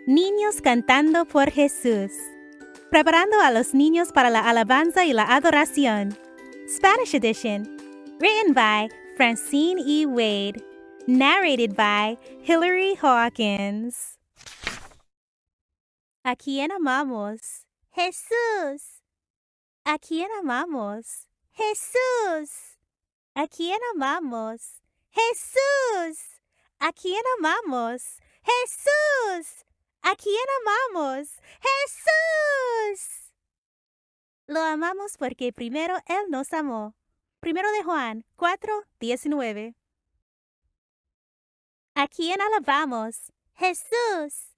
Niños cantando por Jesús. Preparando a los niños para la alabanza y la adoración. Spanish edition. Written by Francine E. Wade. Narrated by Hillary Hawkins. ¿A quién amamos? Jesús. ¿A quién amamos? Jesús. ¿A quién amamos? Jesús. ¿A quién amamos? Jesús. ¿A quién amamos? Jesús. Lo amamos porque primero Él nos amó. Primero de Juan 4:19. ¿A quién alabamos? Jesús.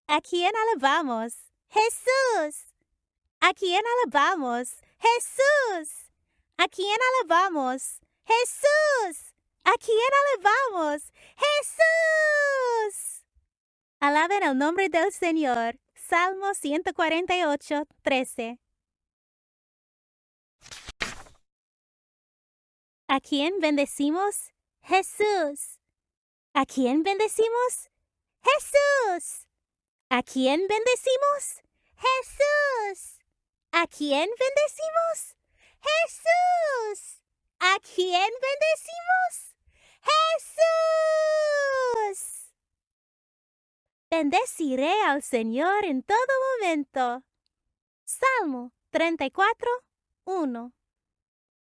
¿A quién alabamos? Jesús. ¿A quién alabamos? Jesús. ¿A quién alabamos? Jesús. ¿A quién alabamos? Jesús. Alaben el nombre del Señor. Salmo 148:13. ¿A quién bendecimos? Jesús. ¿A quién bendecimos? Jesús. ¿A quién bendecimos? Jesús. ¿A quién bendecimos? Jesús. ¿A quién bendecimos? Jesús. Bendeciré al Señor en todo momento. Salmo 34:1.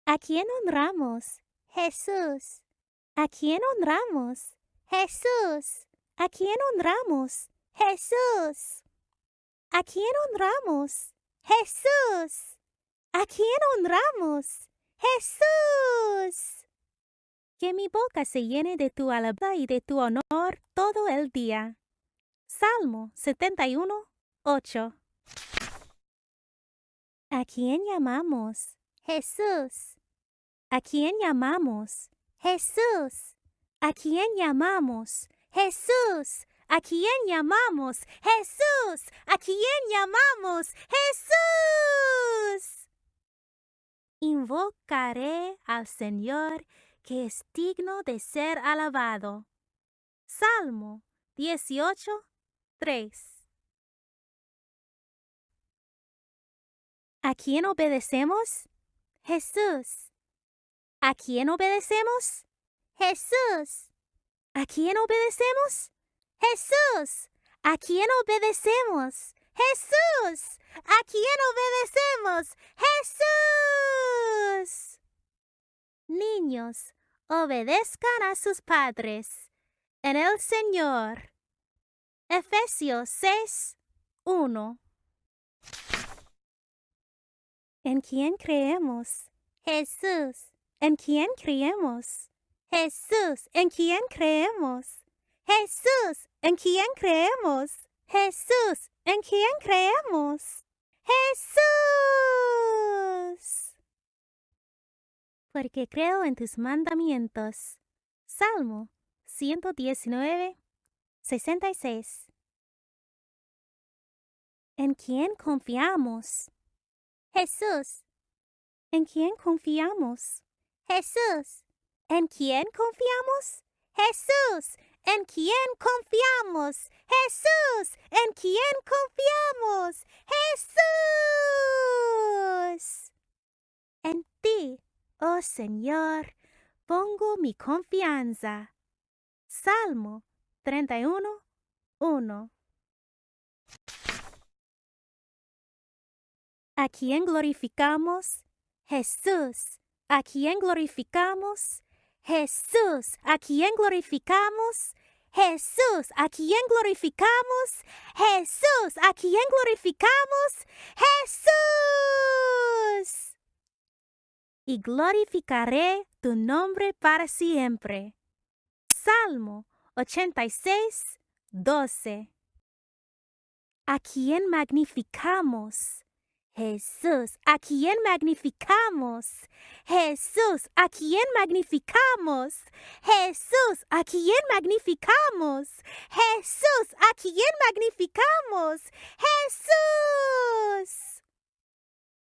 ¿A quién honramos? Jesús. ¿A quién honramos? Jesús. ¿A quién honramos? Jesús. ¿A quién honramos? Jesús. ¿A quién honramos? Jesús. Que mi boca se llene de tu alabanza y de tu honor todo el día. Salmo 71:8. ¿A quién llamamos? Jesús. ¿A quién llamamos? Jesús. ¿A quién llamamos? Jesús. ¿A quién llamamos? Jesús. ¿A quién llamamos? Jesús. Invocaré al Señor que es digno de ser alabado. Salmo 18:3. ¿A quién obedecemos? Jesús. ¿A quién obedecemos? Jesús. ¿A quién obedecemos? Jesús. ¿A quién obedecemos? Jesús. ¿A quién obedecemos? Jesús. Niños, obedezcan a sus padres en el Señor. Efesios 6:1. ¿En quién creemos? Jesús. ¿En quién creemos? Jesús. ¿En quién creemos? Jesús. ¿En quién creemos? Jesús. ¿En quién creemos? Jesús. Porque creo en tus mandamientos. Salmo 119:66. ¿En quién confiamos? Jesús. ¿En quién confiamos? Jesús. ¿En quién confiamos? Jesús. ¿En quién confiamos? Jesús. ¿En quién confiamos? Jesús. En ti, oh Señor, pongo mi confianza. Salmo 31:1. ¿A quién glorificamos? Jesús. ¿A quién glorificamos? Jesús. ¿A quién glorificamos? Jesús. ¿A quién glorificamos? Jesús. ¿A quién glorificamos? Jesús. Y glorificaré tu nombre para siempre. Salmo 86:12. ¿A quién magnificamos? Jesús. ¿A quién magnificamos? Jesús. ¿A quién magnificamos? Jesús. ¿A quién magnificamos? Jesús. ¿A quién magnificamos? Jesús.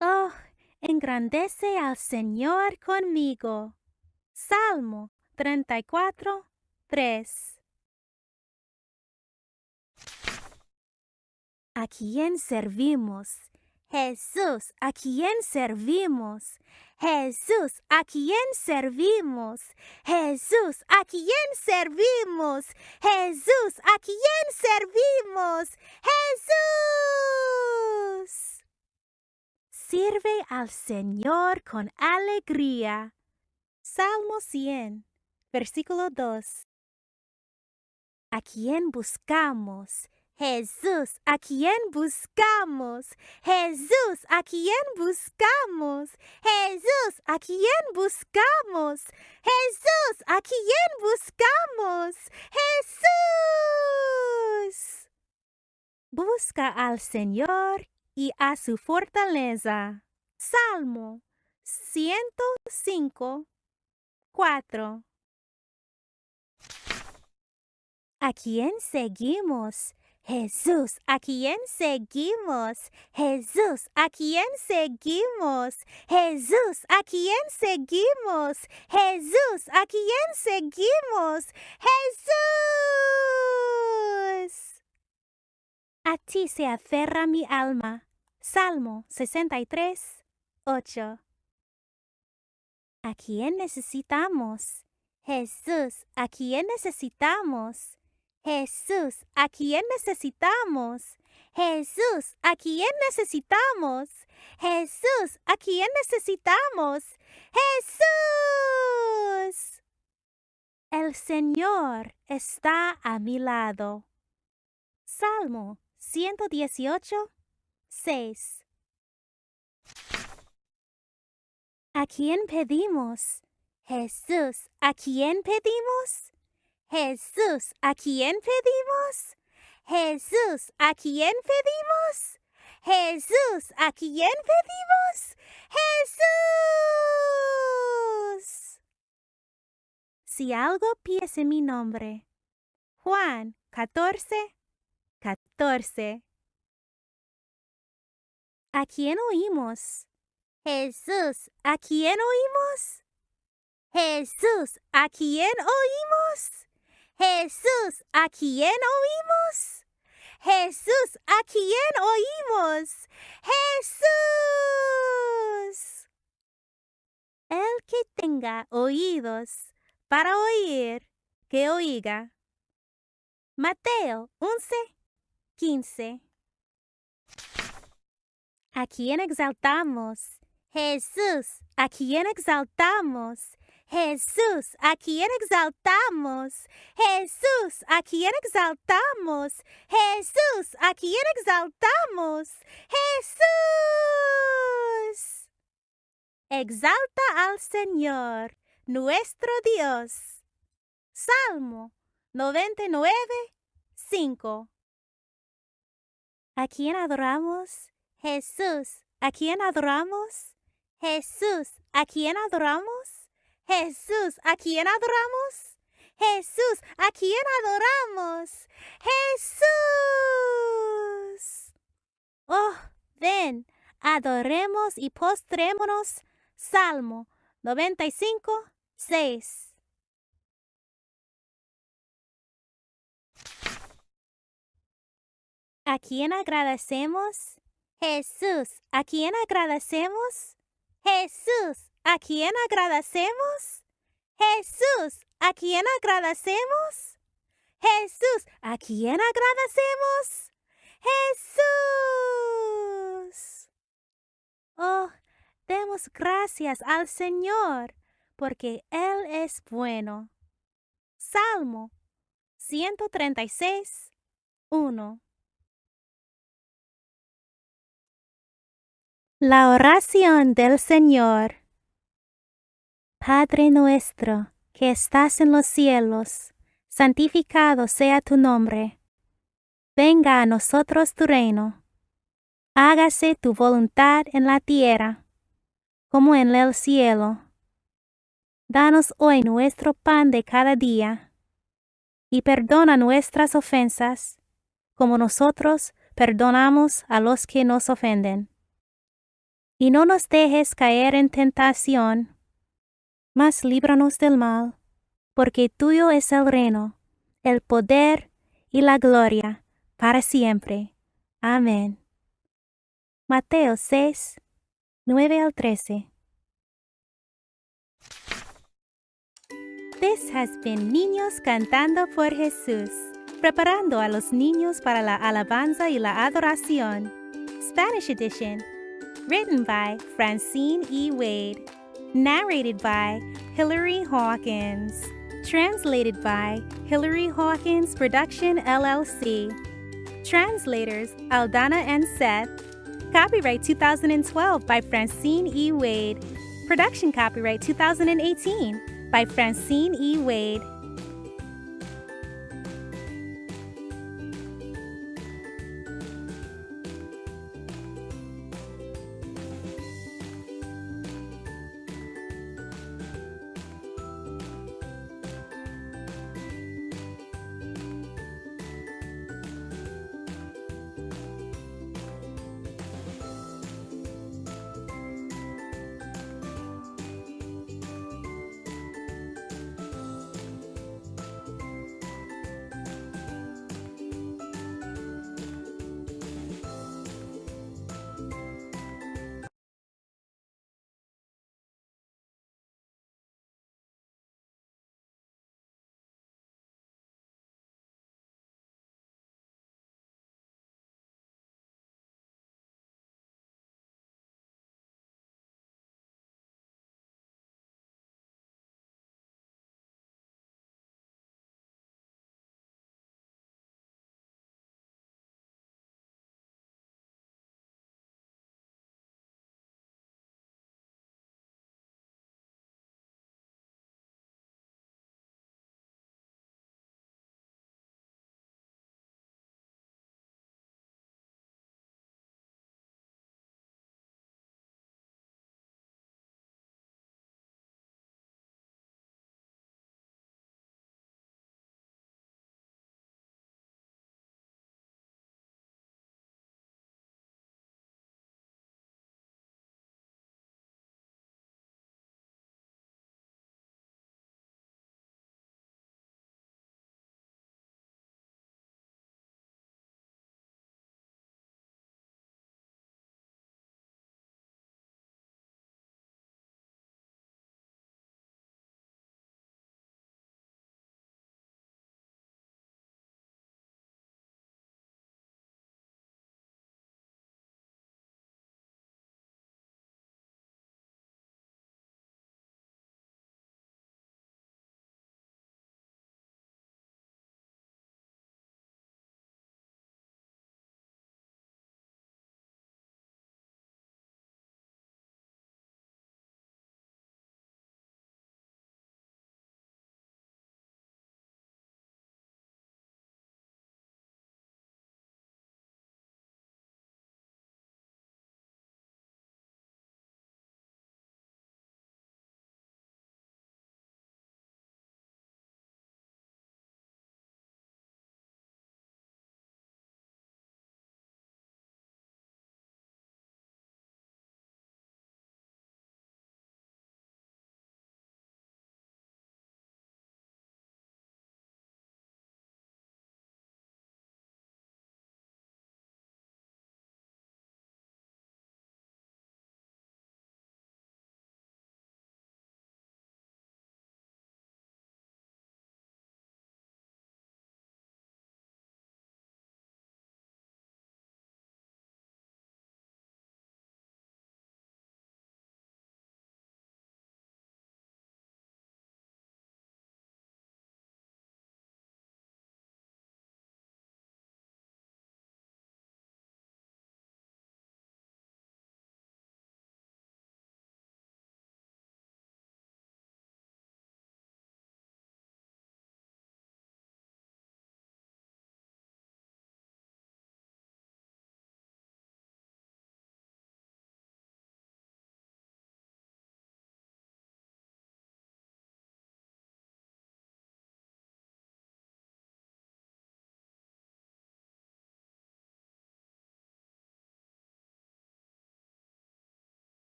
Oh, engrandece al Señor conmigo. Salmo 34:3. ¿A quién servimos? Jesús, ¿a quién servimos? Jesús, ¿a quién servimos? Jesús, ¿a quién servimos? Jesús, ¿a quién servimos? Jesús. Sirve al Señor con alegría. Salmo 100, versículo 2. ¿A quién buscamos? Jesús, ¿a quién buscamos? Jesús, ¿a quién buscamos? Jesús, ¿a quién buscamos? Jesús, ¿a quién buscamos? Jesús. Busca al Señor y a su fortaleza. Salmo 105, 4. ¿A quién seguimos? Jesús, ¿a quién seguimos? Jesús, ¿a quién seguimos? Jesús, ¿a quién seguimos? Jesús, ¿a quién seguimos? Jesús. A ti se aferra mi alma. Salmo 63, 8. ¿A quién necesitamos? Jesús, ¿a quién necesitamos? Jesús, ¿a quién necesitamos? Jesús, ¿a quién necesitamos? Jesús, ¿a quién necesitamos? Jesús. El Señor está a mi lado. Salmo 118, 6. ¿A quién pedimos? Jesús, ¿a quién pedimos? Jesús, ¿a quién pedimos? Jesús, ¿a quién pedimos? Jesús, ¿a quién pedimos? Jesús. Si algo pides en mi nombre. Juan 14, 14. ¿A quién oímos? Jesús, ¿a quién oímos? Jesús, ¿a quién oímos? Jesús, ¿a quién oímos? Jesús, ¿a quién oímos? Jesús. El que tenga oídos para oír, que oiga. Mateo 11, 15. ¿A quién exaltamos? Jesús, ¿a quién exaltamos? Jesús, ¿a quién exaltamos? Jesús, ¿a quién exaltamos? Jesús, ¿a quién exaltamos? Jesús. Exalta al Señor, nuestro Dios. Salmo 99, 5. ¿A quién adoramos? Jesús, ¿a quién adoramos? Jesús, ¿a quién adoramos? Jesús, ¿a quién adoramos? Jesús, ¿a quién adoramos? Jesús. Oh, ven, adoremos y postrémonos. Salmo 95, 6. ¿A quién agradecemos? Jesús, ¿a quién agradecemos? Jesús, ¿a quién agradecemos? Jesús, ¿a quién agradecemos? Jesús, ¿a quién agradecemos? Jesús. Oh, demos gracias al Señor, porque Él es bueno. Salmo 136, 1. La oración del Señor. Padre nuestro, que estás en los cielos, santificado sea tu nombre. Venga a nosotros tu reino. Hágase tu voluntad en la tierra, como en el cielo. Danos hoy nuestro pan de cada día, y perdona nuestras ofensas, como nosotros perdonamos a los que nos ofenden. Y no nos dejes caer en tentación, mas líbranos del mal, porque tuyo es el reino, el poder y la gloria, para siempre. Amén. Mateo 6, 9 al 13. This has been Niños Cantando por Jesús, preparando a los niños para la alabanza y la adoración. Spanish edition. Written by Francine E. Wade. Narrated by Hilary Hawkins. Translated by Hilary Hawkins Production LLC. Translators Aldana and Seth. Copyright 2012 by Francine E. Wade. Production copyright 2018 by Francine E. Wade.